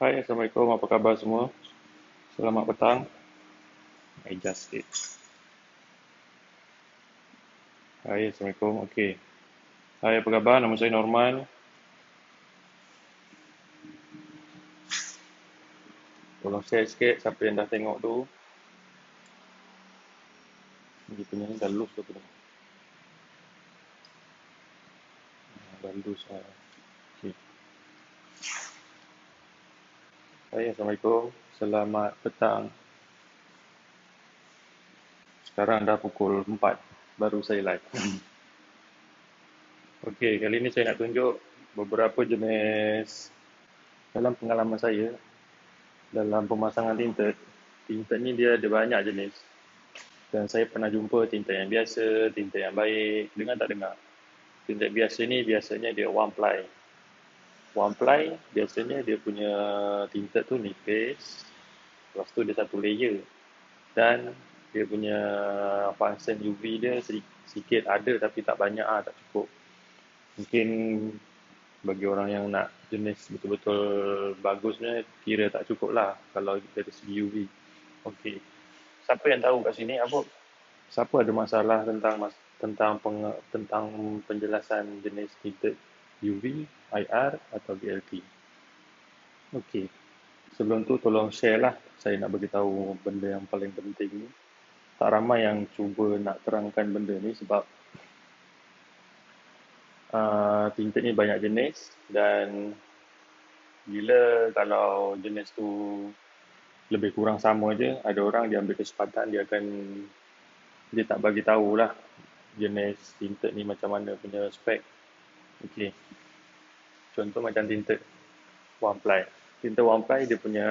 Hai, Assalamualaikum. Apa khabar semua? Selamat petang. I just did. Hai, Assalamualaikum. Okey. Hai, apa khabar? Nama saya Norman. Tolong share sikit siapa yang dah tengok tu. Dia punya ni dah loose tu. Dah loose. Okey. Hai, Assalamualaikum. Selamat petang. Sekarang dah pukul 4. Baru saya live. Okey, kali ni saya nak tunjuk beberapa jenis dalam pengalaman saya dalam pemasangan tinted. Tinted ni dia ada banyak jenis. Dan saya pernah jumpa tinted yang biasa, tinted yang baik. Dengar tak dengar? Tinted biasa ni biasanya dia one ply. One ply biasanya dia punya tinted tu nipis. Lepas tu dia satu layer. Dan dia punya function UV dia sikit ada tapi tak banyak tak cukup. Mungkin bagi orang yang nak jenis betul-betul bagusnya kira tak cukup lah kalau dari segi UV. Okey. Siapa yang tahu kat sini apa? Siapa ada masalah tentang penjelasan jenis tinted UV, IR atau BLT? Okey. Sebelum tu tolong share lah. Saya nak bagi tahu benda yang paling penting ni. Tak ramai yang cuba nak terangkan benda ni sebab tinted ni banyak jenis dan bila kalau jenis tu lebih kurang sama je, ada orang dia ambil kesempatan dia tak bagi tahulah jenis tinted ni macam mana punya spek. Okey. Contoh macam tinted one ply. Tinted one ply dia punya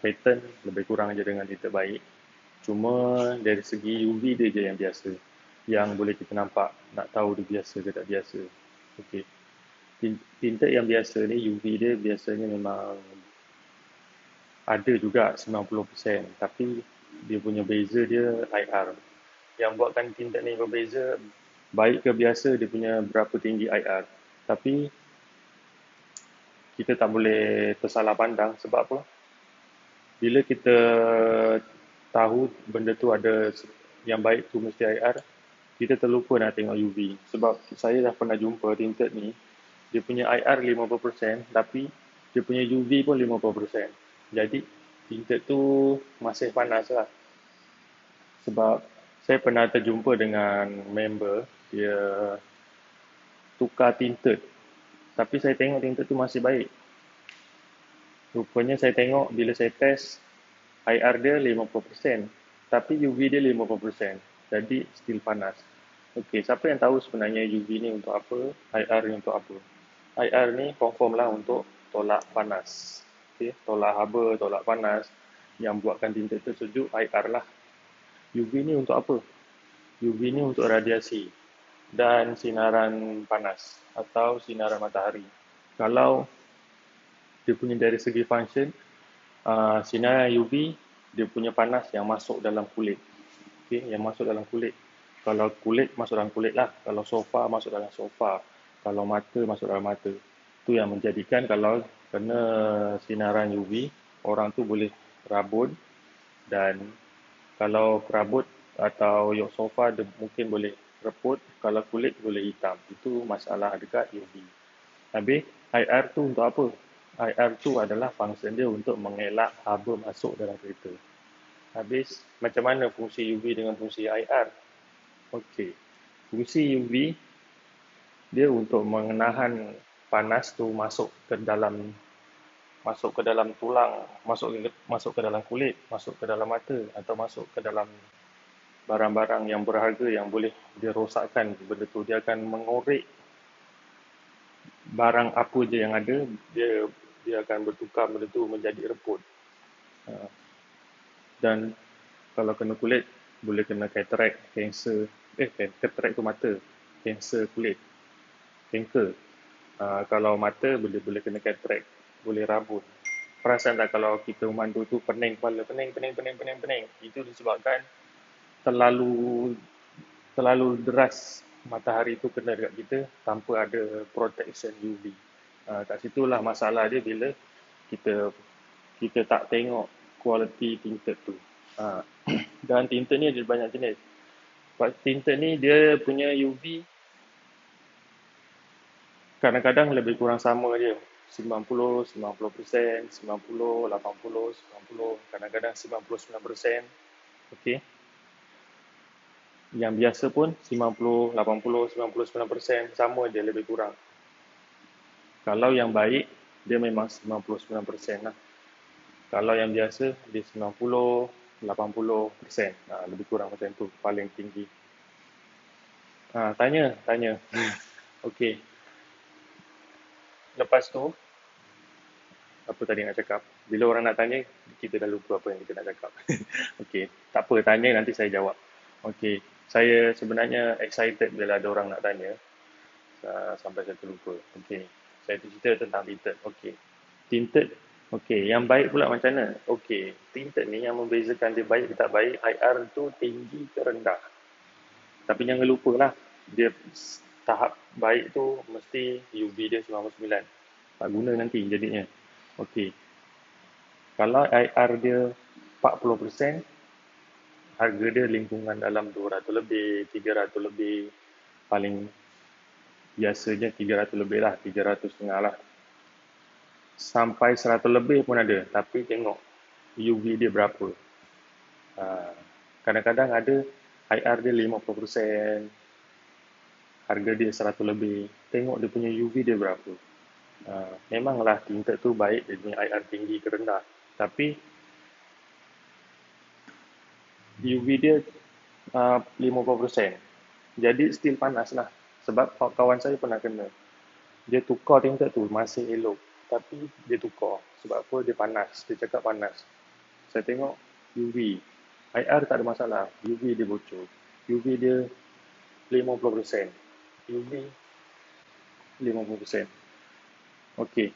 pattern lebih kurang je dengan tinted baik. Cuma dari segi UV dia je yang biasa. Yang boleh kita nampak, nak tahu dia biasa ke tak biasa. Okey. Tinted yang biasa ni UV dia biasanya memang ada juga 90%, tapi dia punya beza dia IR. Yang buatkan tinted ni berbeza, baik ke biasa dia punya berapa tinggi IR. Tapi kita tak boleh tersalah pandang sebab apa? Bila kita tahu benda tu ada yang baik tu mesti IR, kita terlupa nak tengok UV. Sebab saya dah pernah jumpa tinted ni, dia punya IR 50% tapi dia punya UV pun 50%. Jadi tinted tu masih panas lah. Sebab saya pernah terjumpa dengan member, dia tukar tinted. Tapi saya tengok tinted tu masih baik. Rupanya saya tengok bila saya test, IR dia 50%. Tapi UV dia 50%. Jadi still panas. Okey, siapa yang tahu sebenarnya UV ni untuk apa, IR ni untuk apa? IR ni confirm lah untuk tolak panas. Okey, tolak haba, tolak panas. Yang buatkan tinted tu sejuk, IR lah. UV ni untuk apa? UV ni untuk radiasi dan sinaran panas atau sinaran matahari. Kalau dia punya dari segi function, sinar UV dia punya panas yang masuk dalam kulit. Okey, yang masuk dalam kulit. Kalau kulit masuk dalam kulit lah. Kalau sofa masuk dalam sofa. Kalau mata masuk dalam mata. Itu yang menjadikan kalau kena sinaran UV, orang tu boleh rabun dan kalau kerabut atau yok sofa dia mungkin boleh reput, kalau kulit boleh hitam. Itu masalah dekat UV. Habis, IR tu untuk apa? IR tu adalah fungsi dia untuk mengelak haba masuk dalam kereta. Habis, macam mana fungsi UV dengan fungsi IR? Okey. Fungsi UV, dia untuk menahan panas tu masuk ke dalam tulang, masuk ke dalam kulit, masuk ke dalam mata atau masuk ke dalam barang-barang yang berharga yang boleh dia rosakkan benda tu. Dia akan mengorek barang apa je yang ada, dia akan bertukar benda tu menjadi reput. Dan kalau kena kulit, boleh kena katarak, kanser. Katarak tu mata, kanser kulit, kanker. Kalau mata, boleh kena katarak, boleh rabun. Perasan tak kalau kita memandu tu pening kepala, pening. Itu disebabkan terlalu deras matahari tu kena dekat kita tanpa ada protection UV. Kat situlah masalah dia bila kita kita tak tengok kualiti tinted tu. Dan tinted ni ada banyak jenis. Tinted ni dia punya UV kadang-kadang lebih kurang sama je. 90%, 90%, 90, 80, 90, kadang-kadang 99%. Okey. Yang biasa pun 90, 80, 99% sama je lebih kurang. Kalau yang baik, dia memang 99% lah. Kalau yang biasa, dia 90, 80%. Lebih kurang macam tu, paling tinggi. Tanya. Okey. Lepas tu, apa tadi nak cakap? Bila orang nak tanya, kita dah lupa apa yang kita nak cakap. Okey, tak apa, tanya nanti saya jawab. Okey, saya sebenarnya excited bila ada orang nak tanya. Sampai saya terlupa. Okey, saya cerita tentang tinted. Okey, tinted. Okey, yang baik pula macam mana? Okey, tinted ni yang membezakan dia baik ke tak baik, IR tu tinggi ke rendah. Tapi jangan lupalah, dia tahap baik tu mesti UV dia 99. Tak guna nanti jadinya. Okey. Kalau IR dia 40%, harga dia lingkungan dalam 200 lebih, 300 lebih. Paling biasanya 300 lebih lah, 300 setengah lah. Sampai 100 lebih pun ada, tapi tengok UV dia berapa. Kadang-kadang ada IR dia 50%, harga dia 100 lebih. Tengok dia punya UV dia berapa. Memanglah tinted tu baik dia punya IR tinggi ke rendah. Tapi UV dia 50%. Jadi still panas lah. Sebab kawan saya pernah kena. Dia tukar tinted tu masih elok. Tapi dia tukar. Sebab apa? Dia panas. Dia cakap panas. Saya tengok UV. IR tak ada masalah. UV dia bocor. UV dia 50%. UV 50%. Okey.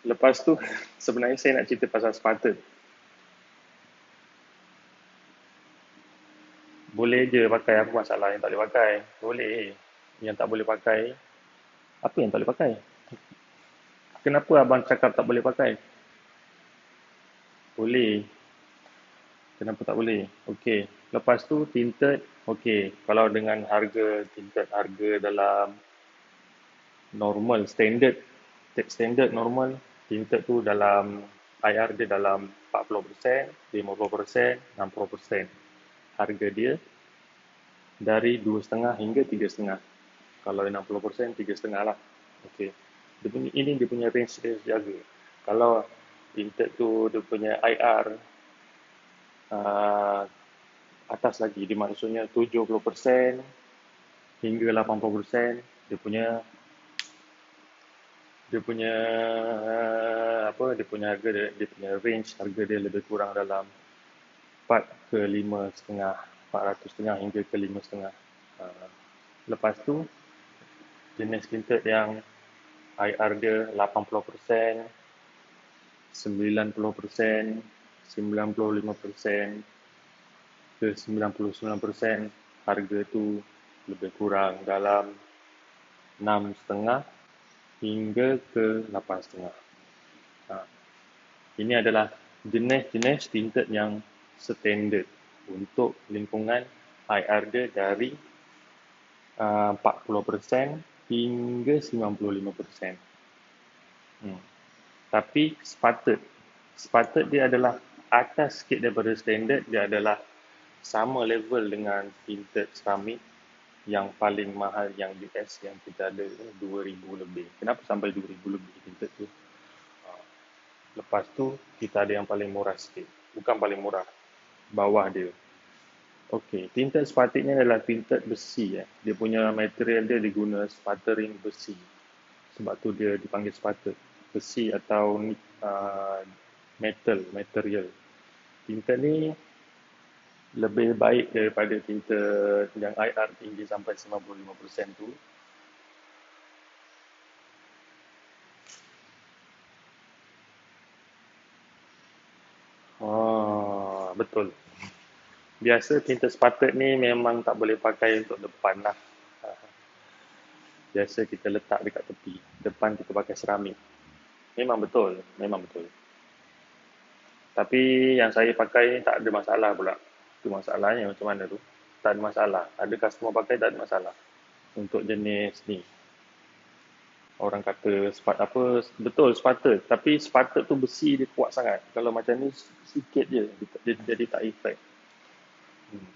Lepas tu, sebenarnya saya nak cerita pasal sputter. Boleh je pakai, apa masalah yang tak boleh pakai? Boleh. Yang tak boleh pakai, apa yang tak boleh pakai? Kenapa abang cakap tak boleh pakai? Boleh. Kenapa tak boleh? Okey. Lepas tu tinted, okey. Kalau dengan harga tinted, harga dalam normal, standard normal, tinted tu dalam IR dia dalam 40%, 50%, 60%. Harga dia dari 2,5 hingga 3,5. Kalau 60%, 3,5 lah. Okey. Ini dia punya range dia jaga. Kalau tinted tu dia punya IR atas lagi, dia maksudnya 70% hingga 80%, dia punya dia punya harga dia punya range harga dia lebih kurang dalam 4 ke 5,5, 400,5 hingga ke 5,5. Lepas tu jenis tinted yang IR dia 80%, 90%, 95% ke 99%, harga tu lebih kurang dalam 6,5 hingga ke 8,5. Ini adalah jenis-jenis tinted yang standard untuk lingkungan IR dia dari 40% hingga 95%. Tapi sputtered dia adalah atas sikit daripada standard, dia adalah sama level dengan tinted keramik yang paling mahal yang US yang kita ada 2,000 lebih. Kenapa sampai 2,000 lebih tinted tu? Lepas tu kita ada yang paling murah sikit. Bukan paling murah, bawah dia. Okey, tinted sepatutnya adalah tinted besi. Dia punya material dia diguna sputtering besi. Sebab tu dia dipanggil sputtered. Besi atau material. Tinted ni lebih baik daripada tinted yang IR tinggi sampai 95% tu. Betul. Biasa tinted sputtered ni memang tak boleh pakai untuk depan lah. Biasa kita letak dekat tepi. Depan kita pakai seramik. Memang betul, memang betul. Tapi yang saya pakai tak ada masalah pula. Itu masalahnya macam mana tu? Tak ada masalah. Ada customer pakai tak ada masalah. Untuk jenis ni. Orang kata sepat apa, betul sepatut. Tapi sepatut tu besi dia kuat sangat. Kalau macam ni sikit je, dia jadi tak efek. Hmm.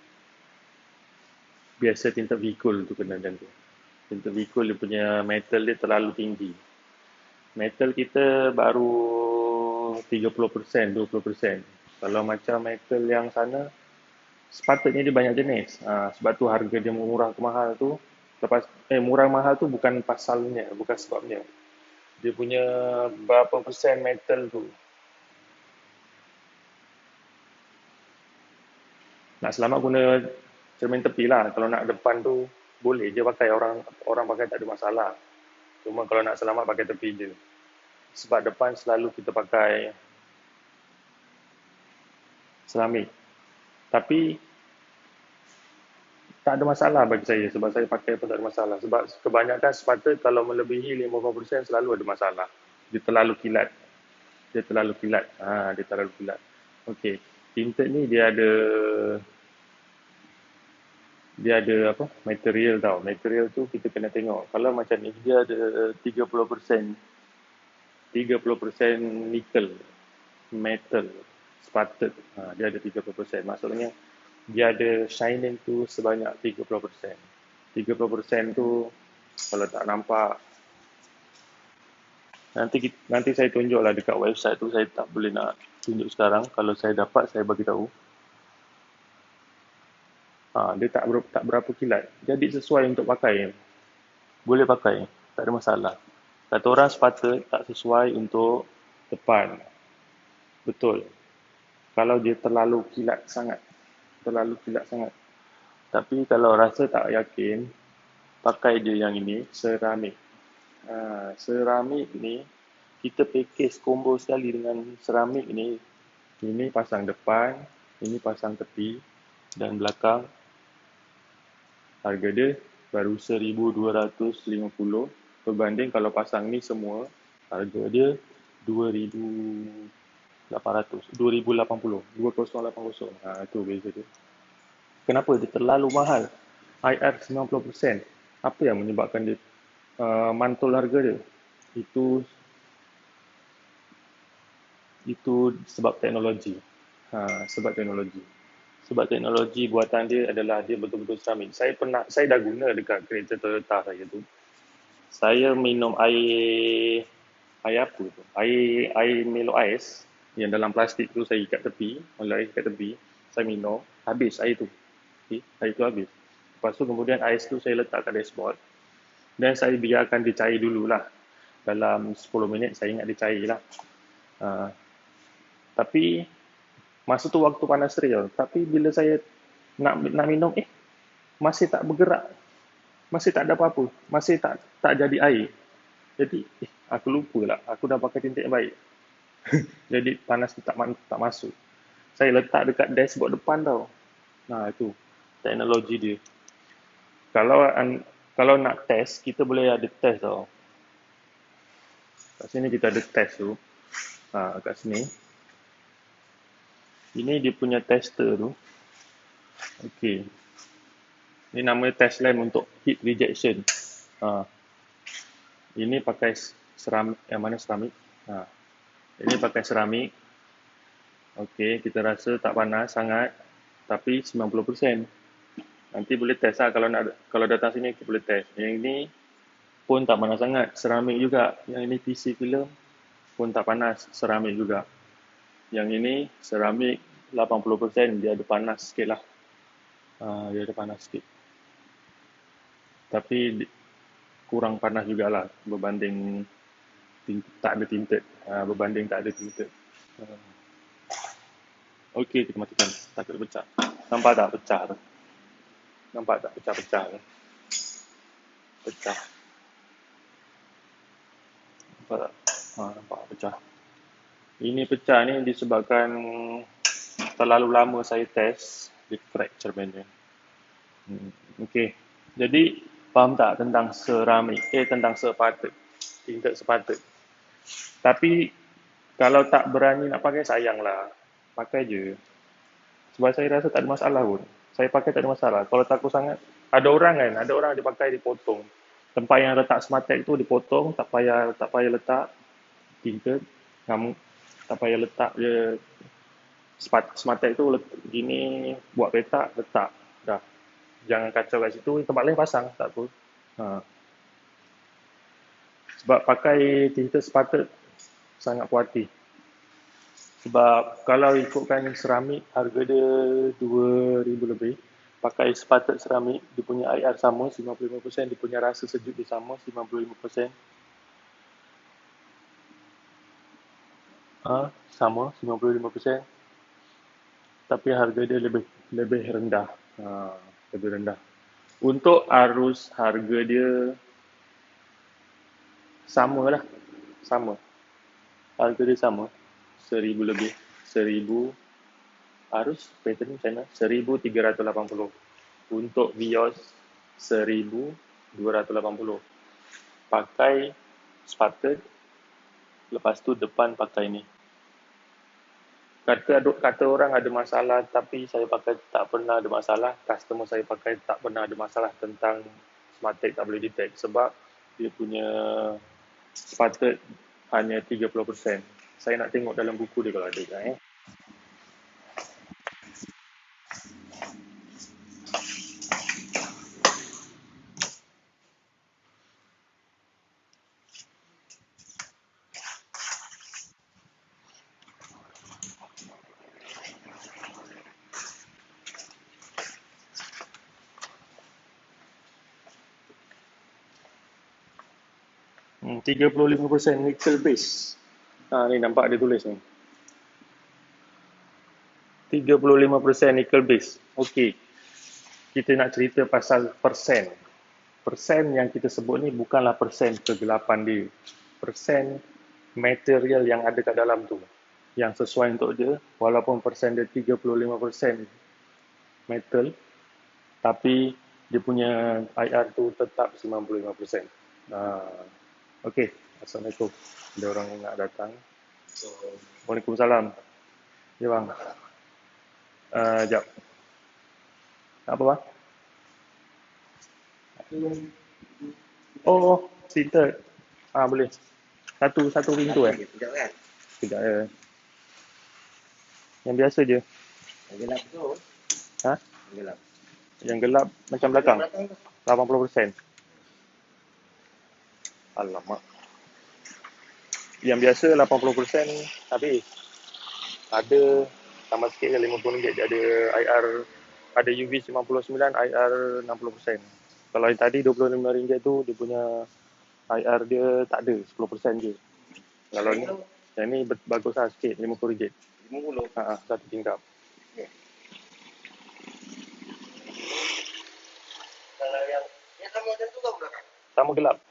Biasa tinted vehicle tu kena macam tu. Tinted vehicle dia punya metal dia terlalu tinggi. Metal kita baru 30%, 20%. Kalau macam metal yang sana, sepatutnya dia banyak jenis. Sebab tu harga dia murah ke mahal tu. Murah mahal tu bukan pasalnya, bukan sebabnya. Dia punya berapa persen metal tu. Nak selamat guna cermin tepi lah. Kalau nak depan tu, boleh je pakai. Orang pakai tak ada masalah. Cuma kalau nak selamat pakai tepi je. Sebab depan selalu kita pakai seramik. Tapi tak ada masalah bagi saya sebab saya pakai pun tak ada masalah. Sebab kebanyakan sepatu kalau melebihi 50% selalu ada masalah. Dia terlalu kilat. Dia terlalu kilat. Dia terlalu kilat. Okey. Tinted ni dia ada apa? Material tau. Material tu kita kena tengok. Kalau macam ni dia ada 30% nickel metal spatted. Dia ada 30%. Maksudnya dia ada shining tu sebanyak 30%. 30% tu kalau tak nampak nanti saya tunjuklah dekat website tu, saya tak boleh nak tunjuk sekarang. Kalau saya dapat saya bagi tahu. Dia tak berapa kilat. Jadi sesuai untuk pakai. Boleh pakai, tak ada masalah. Kata orang sepatut tak sesuai untuk depan. Betul. Kalau dia terlalu kilat sangat. Terlalu kilat sangat. Tapi kalau rasa tak yakin, pakai je yang ini, seramik. Seramik ni, kita package combo sekali dengan seramik ni. Ini pasang depan, ini pasang tepi dan belakang. Harga dia baru 1,250 berbanding kalau pasang ni semua, harga dia 2,800, 2,080, 2080. Itu beza dia. Kenapa dia terlalu mahal? IR 90%. Apa yang menyebabkan dia mantul harga dia? Itu sebab teknologi. Sebab teknologi. Sebab teknologi buatan dia adalah dia betul-betul seramik. Saya dah guna dekat kereta Toyota saya tu. Saya minum air apa tu? Air Milo Ice yang dalam plastik tu saya ikat tepi, air ikat tepi, saya minum, habis air tu. Okay, air tu habis. Lepas tu kemudian ais tu saya letak kat dashboard dan saya biarkan dia cair dululah. Dalam 10 minit saya ingat dia cair lah. Tapi masa tu waktu panas real. Tapi bila saya nak minum, masih tak bergerak. Masih tak ada apa-apa. Masih tak jadi air. Jadi, aku lupa lah. Aku dah pakai tinted yang baik. Jadi, panas tu tak masuk. Saya letak dekat dashboard depan tau. Nah, itu teknologi dia. Kalau nak test, kita boleh ada test tau. Kat sini kita ada test tu. Kat sini. Ini dia punya tester tu. Okey. Ini nama test lamp untuk heat rejection. Ini pakai seramik. Yang mana seramik? Ini pakai seramik. Okey, kita rasa tak panas sangat. Tapi 90%. Nanti boleh test lah. Kalau datang sini, kita boleh test. Yang ini pun tak panas sangat. Seramik juga. Yang ini PC film pun tak panas. Seramik juga. Yang ini seramik 80%. Dia ada panas sikit lah. Dia ada panas sikit. Tapi kurang panas jugalah berbanding tak ada tinted. Berbanding tak ada tinted. Okey, kita matikan. Takut pecah. Nampak tak pecah tu? Nampak tak pecah-pecah tu? Pecah. Nampak tak? Nampak pecah. Ini pecah ni disebabkan terlalu lama saya test, dia crack cerminnya. Okey. Jadi, faham tak tentang seramik? Tentang sepatut. Tinted sepatut. Tapi kalau tak berani nak pakai, sayang lah. Pakai je. Sebab saya rasa tak ada masalah pun. Saya pakai tak ada masalah. Kalau takut sangat, ada orang dia pakai dipotong. Tempat yang letak Smartech tu dipotong, tak payah letak tinted, ngamuk, tak payah letak je Smartech tu gini, buat petak, letak. Dah. Jangan kacau kat situ, tempat lain pasang, tak apa. Ha. Sebab pakai tinted Smartech sangat puas hati. Sebab kalau ikutkan seramik, harga dia 2,000 lebih. Pakai Smartech seramik, dia punya IR sama 95%, dia punya rasa sejuk dia sama 95%. Sama 95%, tapi harga dia lebih lebih rendah. Lebih rendah. Untuk arus, harga dia sama lah. Sama. Harga dia sama. 1,000 lebih. 1,000 arus pattern macam mana? 1,380. Untuk Vios 1,280. Pakai Spartan, lepas tu depan pakai ni. Kata orang ada masalah, tapi saya pakai tak pernah ada masalah. Customer saya pakai tak pernah ada masalah tentang Smartech tak boleh detect. Sebab dia punya Spartan hanya 30%. Saya nak tengok dalam buku dia kalau ada. 35% nickel base. Ni nampak dia tulis ni. 35% nickel base. Okey. Kita nak cerita pasal persen. Persen yang kita sebut ni bukanlah persen kegelapan dia. Persen material yang ada kat dalam tu. Yang sesuai untuk dia, walaupun persen dia 35% metal, tapi dia punya IR tu tetap 95%. Okey. Assalamualaikum. Ada orang nak datang. Waalaikumsalam. Ya bang. Jap. Apa bang? Oh, tinted. Boleh. Satu pintu Sekejap kan? Sekejap ya. Yang biasa je. Yang gelap tu. Ha? Yang gelap. Yang gelap macam belakang. 80%. Alamak. Yang biasa 80% habis. Ada tambah sikit je RM50. Dia ada IR, ada UV 99, IR 60%. Kalau yang tadi RM25 tu, dia punya IR dia tak ada, 10% je. Kalau ni, yang ni bagus lah sikit, RM50. 50. Satu tingkap. Kalau yang sama macam tu kau belakang? Sama gelap.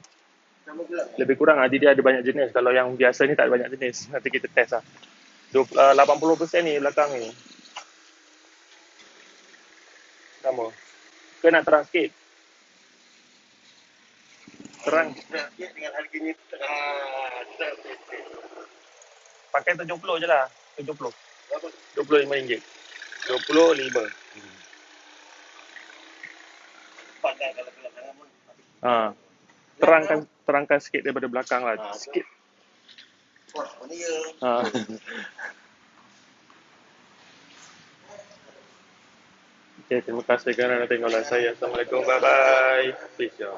Sama gelap. Lebih kurang dia ada banyak jenis. Kalau yang biasa ni tak ada banyak jenis. Nanti kita test lah. 80% ni belakang ni. Sama. Ke nak terang sikit? Terang. Sikit dengan harganya Pakai 70 je lah. 70. berapa? RM25. 25. Pakai kalau gelap sangat pun. Terangkan sikit daripada belakang lah. Sikit. Wah, mana ya? Okay, terima kasih kerana tengoklah saya. Assalamualaikum. Bye-bye. Peace, y'all.